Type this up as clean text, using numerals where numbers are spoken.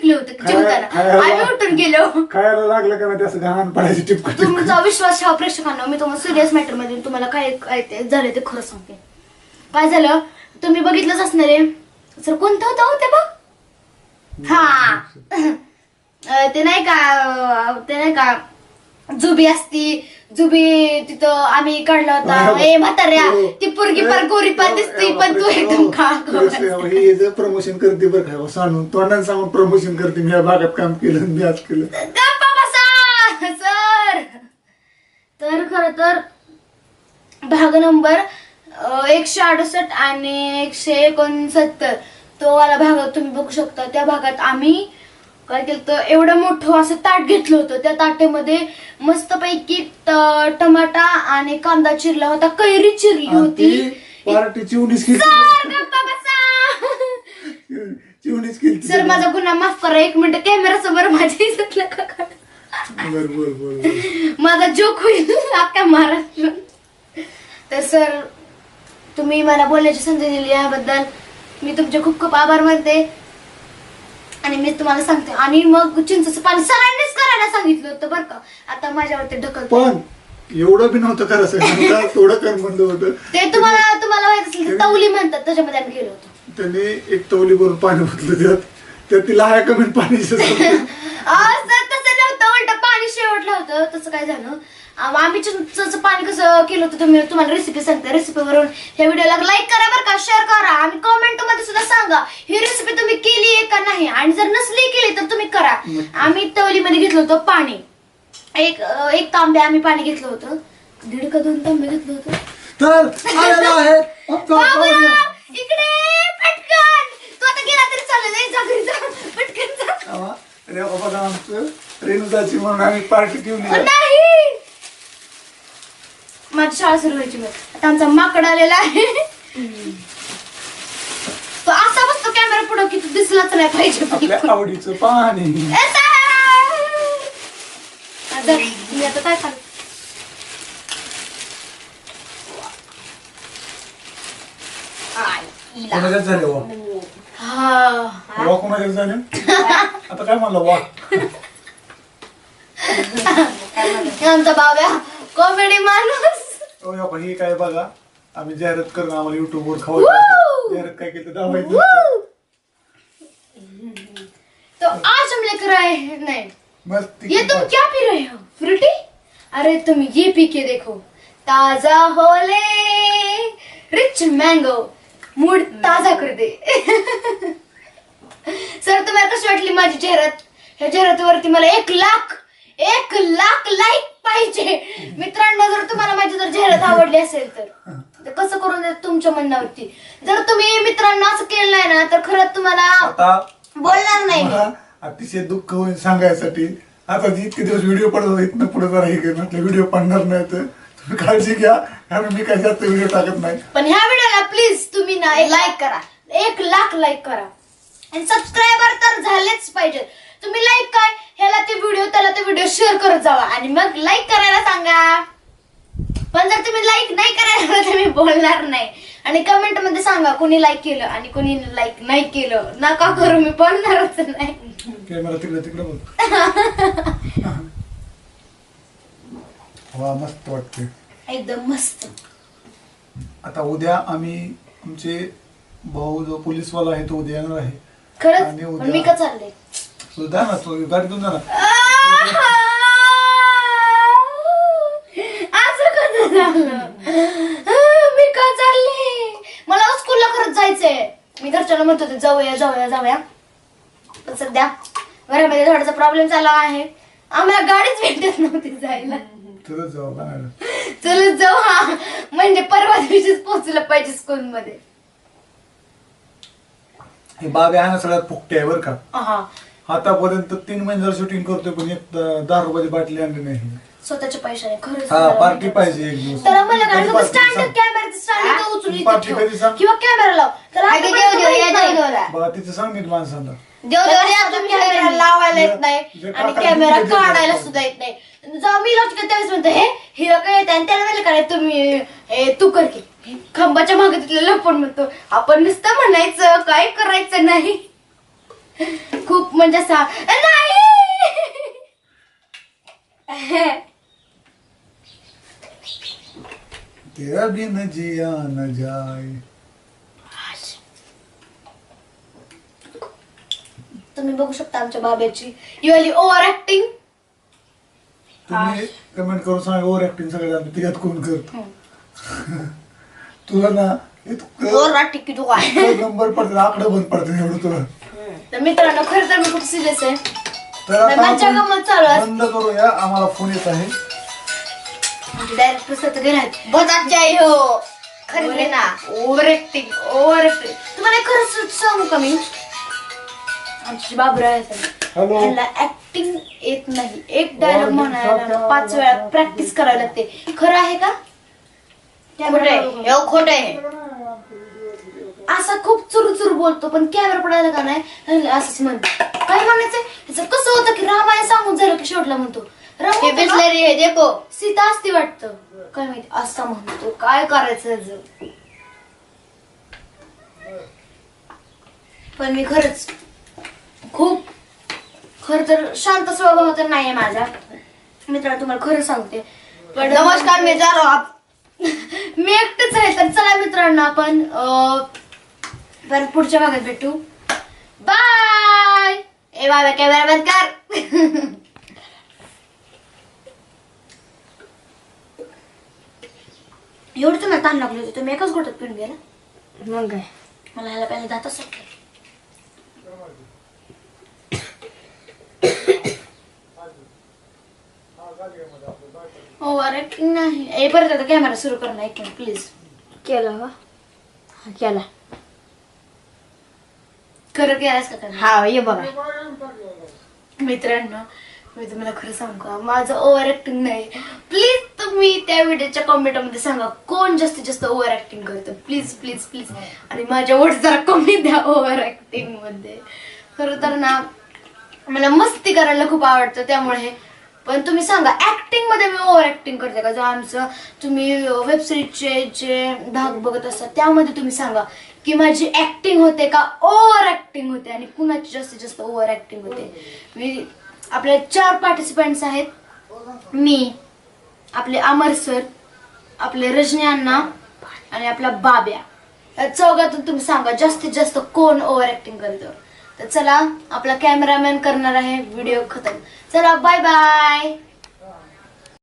टिपले होते जेवताना, आम्ही उठून गेलो. खायला लागलं का नाही असं घाण पडायची टिपक. तुमचा विश्वास ठेवा प्रेक्षकांना. मी तुम्हाला सिरियस मॅटर मध्ये तुम्हाला काय झालं ते खरं सांगते. काय झालं तुम्ही बघितलंच असणार आहे. सर कोणतं होतं हो ते बघ. हा ते नाही का जुबी असती, जुबी तिथं आम्ही काढला होता. ए म्हाताऱ्या ती पोरगी फार गोरी पार दिसते पण तू एकदम काळ. प्रमोशन करते बरं काय सांगून तोंडाने सांगून प्रमोशन करते. मी या भागात काम केलं, मी आज केलं. सर तर खर तर भाग नंबर 168 आणि 169 तो वाला भाग तुम्ही बघू शकता. त्या भागात आम्ही काय केलं, एवढं मोठं असं ताट घेतलं होतं. त्या ताटेमध्ये मस्तपैकी टमाटा आणि कांदा चिरला होता, कैरी चिरली होती. सर माझा गुन्हा माफ करा. 1 मिनिट कॅमेरा समोर माझ्या इज्जत नका काढू. माझा जोक होईल अख्ख्या महाराष्ट्र. तर सर तुम्ही मला बोलण्याची संधी दिली याबद्दल मी तुमचे खूप खूप आभार मानते. आणि मी तुम्हाला सांगते, आणि मग चिंचेचं पाणी सरांनीच करायला सांगितलं होतं बरं का. आता माझ्यावरती ढकल पण एवढं बी नव्हतं करायचं, थोडं कर म्हणलं होतं. ते तुम्हाला माहित असेल तवली म्हणतात, त्याच्यामध्ये आम्ही गेलो होतो. त्याने एक तवली भरून पाणी ओतलं त्यात तिला हाय कमी पाणी. तसं नव्हतं, उलट पाणी शेवटलं होतं. तसं काय झालं, आम्ही चिंचेचं पाणी कसं केलं होतं तुम्हाला रेसिपी सांगते. रेसिपीवरून ह्या व्हिडिओला लाईक करा बरं का, शेअर करा आणि कमेंट मध्ये सुद्धा सांगा ही रेसिपी तुम्ही केली आहे का नाही, आणि जर नसली केली तर तुम्ही करा. आम्ही तवलीमध्ये घेतलं होतं पाणी. एक तांबे आम्ही पाणी घेतलं होतं. 1.5 का 2 तांबे घेतलं होतं. इकडे पटकन, तू आता गेला तरी चालेल, जा घरी जा पटकन जा. आमचं रेणुदाची म्हणून आम्ही पार्टी ठेवली नाही. माझी शाळा सुरू व्हायची. आता आमचा माकड आलेला आहे. तो असा बसतो कॅमेरा पुढे की तू दिसलाच नाही पाहिजे. आपल्या आवडीचं पाणी. मी आता काय सांग, कोणाच्याच झाले वा कोणाच्याच झाले. आता काय म्हणलं वा आमचा बाब्या कॉमेडी माणूस. हे काय बघा, आम्ही जाहिरात करणं आम्हाला युट्यूब वर खावायचं. जाहिरात काय केलं दावायचं. तो आज हम लेकर आए हैं नहीं मस्त. ये तुम क्या पी रहे हो, फ्रूटी? अरे तुम ये पी के देखो, ताजा होले रिच मैंगो, मूड ताजा कर दे. सर तुम्हाला कशी वाटली माझी जाहिरात? ह्या जाहिरातीवरती मला 1 लाख लाईक पाहिजे. मित्रांनो जर तुम्हाला माझी जर जाहिरात आवडली असेल तर कसं करून द्या तुमच्या म्हणण्यावरती. जर तुम्ही मित्रांनो असं केलं नाही ना तर खरंच तुम्हाला बोलणार नाही. अतिशय दुःख होईल सांगायसाठी. आता इतके दिवस व्हिडिओ पडत होता, इथनं पुढे जरा हे म्हटलं व्हिडिओ पडणार नाही तर तुम्ही काळजी घ्या, कारण मी काही जास्त व्हिडिओ टाकत नाही. पण ह्या व्हिडिओला प्लीज तुम्ही ना लाईक करा, 1 लाख लाईक करा. आणि सबस्क्रायबर तर झालेच पाहिजे. तुम्ही लाईक काय ह्याला ते व्हिडिओ त्याला ते व्हिडिओ शेअर करत जावा आणि मग लाईक करायला सांगा. पण जर तुम्ही लाईक नाही करायला तर मी बोलणार नाही. आणि कमेंट मध्ये सांगा कोणी लाईक केलं आणि कोणी लाईक नाही केलं. नका करू, मी बोलणारच नाही. कॅमेरा तिकडे बघ. वा मस्त वाटते, एकदम मस्त. आता उद्या आम्ही आमचे भाऊ जो पोलीसवाला आहे तो उद्या येणार आहे. खरंच पण मी का चालले सुद्धा ना, तो गाडीतून जा ना. मी का चालले, मला स्कूलला खरंच जायचंय. मी घरच्यांना म्हणत होते जाऊया. पण सध्या घरामध्ये थोडासा प्रॉब्लेम चालला आहे. आम्हाला गाडीच भेटत नव्हती जायला. चलत जाऊ. हा म्हणजे परवा दिवशीच पोहोचलं पाहिजे स्कूल मध्ये. हे बाबे आहे ना सगळ्यात फुकटे आहे बरं का. हा आतापर्यंत 3 महिने शूटिंग करतोय पण 10 रुपयाची बाटली आणली नाही. स्वतःच्या पैशाने खरंच. हा पार्टी पाहिजे एक दिवस. तर मला काय स्टँड कॅमेराचं स्टँड उचलून इथं ठेव किंवा कॅमेरा लाव. तर तिचं सांग नीट माणसांना. कॅमेरा लावायला येत नाही आणि कॅमेरा काढायला सुद्धा येत नाही. जेव्हा मी लॉजिक त्यावेळेस म्हणतो हे काय येत आणि त्याला नाही काय तुम्ही तू कर की खांबाच्या मागे तिथलं लपून म्हणतो. आपण नुसतं म्हणायचं काय करायचं नाही. खूप म्हणजे असा नाही तेरा बिन जिया न जाए. तुम्ही बघू शकता आमच्या बाब्याची युअली ओव्हर ऍक्टिंग. तुम्ही कमेंट करून सांगा ओव्हर ऍक्टिंग सगळ्यात तिघात कोण करत. तुला ना इतकं नंबर पडतात आकडे बंद पडतात एवढं तुला. तर मित्रांनो खरं तर मी खूप सिरियस आहे. तर आता मज्जा आपण गंमत चालू आहे. बंद करूया आम्हाला फोन येत आहे. डायरेक्टर सतत घेणार बहुत जाई हो खरं ना. ओव्हर ऍक्टिंग तुम्हाला एक खरंच सांगू का मी आमची बाबरा आहे हॅलो. त्यांना ऍक्टिंग येत नाही. एक डायलॉग म्हणायला 5 वेळा प्रॅक्टिस करावी लागते. खरं आहे का? खोट आहे. असा खूप चुरू बोलतो पण कॅमेरा पडायला का नाही असंच म्हणतो. काय म्हणायचंय ह्याचं कसं होतं की रामायण सांगून झालं की शेवटला म्हणतो देखो सीता असती वाटतं काय माहिती असा म्हणतो. काय करायचं ह्याचं? पण मी खरंच खूप खर तर शांत स्वभाव तर नाहीये माझा. मित्रांनो तुम्हाला खरं सांगते. पण नमस्कार मित्रांनो मी एकटेच आहे. तर चला मित्रांनो आपण परत पुढच्या भागात भेटू. बाय. ए बाबा कॅमेरा बंद कर. एवढं तुम्हाला ताण लागली होती तुम्ही एकाच गोष्ट पिऊन गेला. मग काय मला ह्याला पहिले जातच ओव्हर ऍक्टिंग नाही. ए परत आता कॅमेरा सुरू कर ना 1 मिनिट प्लीज. केला का? केला. खरं केलास का? हा ये बघा मित्रांनो मी तुम्हाला खरं सांगू का माझं ओव्हर ऍक्टिंग नाही. प्लीज तुम्ही त्या व्हिडिओच्या कमेंटमध्ये सांगा कोण जास्तीत जास्त ओव्हर ऍक्टिंग करतं. Please please please. आणि माझ्या वोट जरा कमी द्या ओव्हर ऍक्टिंग मध्ये. खरं तर ना मला मस्ती करायला खूप आवडतं त्यामुळे. पण तुम्ही सांगा ऍक्टिंग मध्ये मी ओव्हर ऍक्टिंग करते का? जो आमचं तुम्ही वेब सिरीजचे जे भाग बघत असतात त्यामध्ये तुम्ही सांगा की माझी ऍक्टिंग होते का ओव्हर ऍक्टिंग होते आणि कुणाची जास्तीत जास्त ओव्हर ऍक्टिंग होते. मी आपले 4 पार्टिसिपंट्स आहेत. मी आपले अमर सर आपले रजनी अण्णा आणि आपला बाब्या. या चौघातून तुम्ही सांगा जास्तीत जास्त कोण ओव्हर ऍक्टिंग करतं. तर चला आपला कॅमेरामॅन करणार आहे व्हिडिओ खतम. चला बाय बाय.